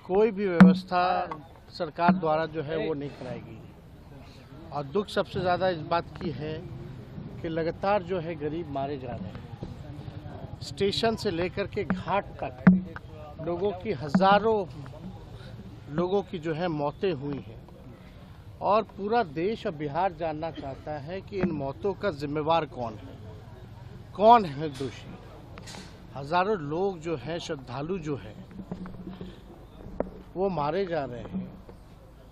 कोई भी व्यवस्था सरकार द्वारा जो है वो नहीं कराएगी। और दुख सबसे ज़्यादा इस बात की है कि लगातार जो है गरीब मारे जा रहे हैं। स्टेशन से लेकर के घाट तक लोगों की हज़ारों लोगों की जो है मौतें हुई हैं और पूरा देश और बिहार जानना चाहता है कि इन मौतों का जिम्मेवार कौन है दोषी। हज़ारों लोग जो हैं, श्रद्धालु जो हैं, वो मारे जा रहे हैं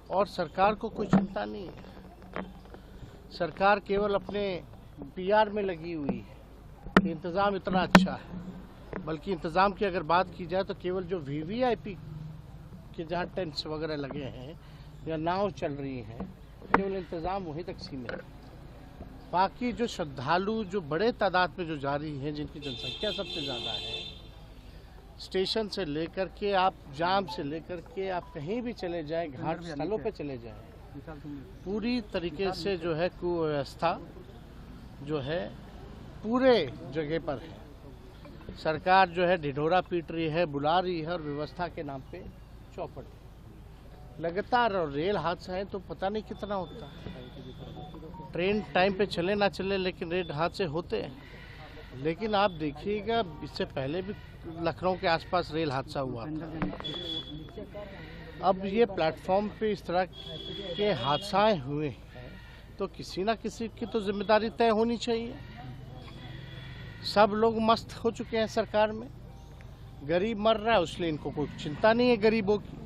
और सरकार को कोई चिंता नहीं है। सरकार केवल अपने पीआर में लगी हुई है कि इंतज़ाम इतना अच्छा है, बल्कि इंतज़ाम की अगर बात की जाए तो केवल जो वीवीआईपी के जहाँ टेंट्स वगैरह लगे हैं या नाव चल रही हैं, केवल इंतज़ाम वहीं तक सीमित है। बाकी जो श्रद्धालु जो बड़े तादाद में जो जा रही हैं, जिनकी जनसंख्या सबसे ज़्यादा है, स्टेशन से लेकर के आप जाम से लेकर के आप कहीं भी चले जाएं, घाट स्थलों पे चले जाएं, पूरी तरीके से जो है कुव्यवस्था जो है पूरे जगह पर है। सरकार जो है ढिढोरा पीट रही है, बुला रही है और व्यवस्था के नाम पे चौपट है। लगातार और रेल हादसा है तो पता नहीं कितना होता है। ट्रेन टाइम पे चले ना चले लेकिन रेल हादसे होते हैं। लेकिन आप देखिएगा, इससे पहले भी लखनऊ के आसपास रेल हादसा हुआ था। अब ये प्लेटफॉर्म पे इस तरह के हादसाएं हुए हैं तो किसी ना किसी की तो जिम्मेदारी तय होनी चाहिए। सब लोग मस्त हो चुके हैं सरकार में, गरीब मर रहा है इसलिए इनको कोई चिंता नहीं है गरीबों की।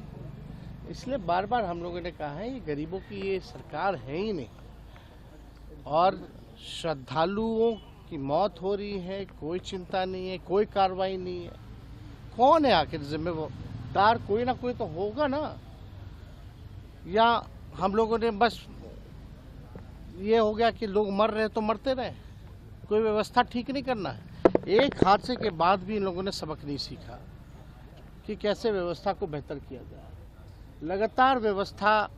इसलिए बार बार हम लोगों ने कहा है ये गरीबों की ये सरकार है ही नहीं। और श्रद्धालुओं की मौत हो रही है, कोई चिंता नहीं है, कोई कार्रवाई नहीं है। कौन है आखिर जिम्मेदार? कोई ना कोई तो होगा ना। या हम लोगों ने बस ये हो गया कि लोग मर रहे तो मरते रहे, कोई व्यवस्था ठीक नहीं करना है। एक हादसे के बाद भी इन लोगों ने सबक नहीं सीखा कि कैसे व्यवस्था को बेहतर किया जाए। लगातार व्यवस्था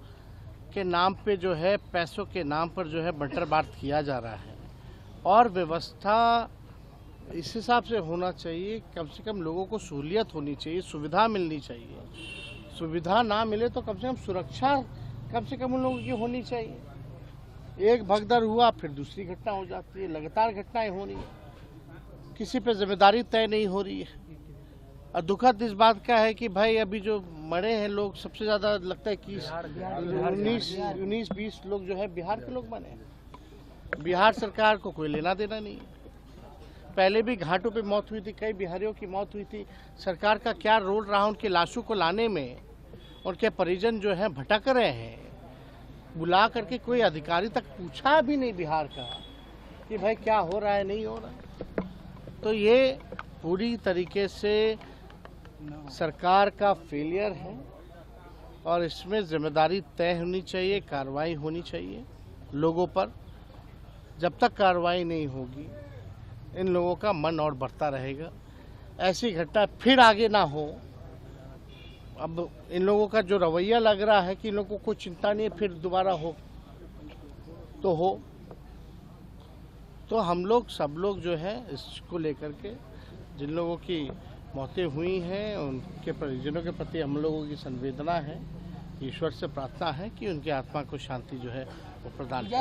के नाम पे जो है, पैसों के नाम पर जो है बंटर बांट किया जा रहा है। और व्यवस्था इस हिसाब से होना चाहिए, कम से कम लोगों को सहूलियत होनी चाहिए, सुविधा मिलनी चाहिए। सुविधा ना मिले तो कम से कम सुरक्षा कम से कम उन लोगों की होनी चाहिए। एक भगदड़ हुआ फिर दूसरी घटना हो जाती है, लगातार घटनाएं हो रही है, किसी पे जिम्मेदारी तय नहीं हो रही है। और दुखद इस बात का है कि भाई अभी जो मरे हैं लोग, सबसे ज़्यादा लगता है कि 19-20 लोग जो है बिहार के लोग मरे हैं। बिहार सरकार को कोई लेना देना नहीं है। पहले भी घाटों पे मौत हुई थी, कई बिहारियों की मौत हुई थी। सरकार का क्या रोल रहा उनकी लाशों को लाने में? उनके परिजन जो हैं भटक रहे हैं, बुला करके कोई अधिकारी तक पूछा भी नहीं बिहार का कि भाई क्या हो रहा है, नहीं हो रहा। तो ये पूरी तरीके से सरकार का फेलियर है और इसमें जिम्मेदारी तय होनी चाहिए, कार्रवाई होनी चाहिए लोगों पर। जब तक कार्रवाई नहीं होगी इन लोगों का मन और बढ़ता रहेगा। ऐसी घटना फिर आगे ना हो। अब इन लोगों का जो रवैया लग रहा है कि इन लोगों को कोई चिंता नहीं है, फिर दोबारा हो तो हो। तो हम लोग सब लोग जो है इसको लेकर के, जिन लोगों की मौतें हुई हैं उनके परिजनों के प्रति हम लोगों की संवेदना है। ईश्वर से प्रार्थना है कि उनकी आत्मा को शांति जो है वो प्रदान करें।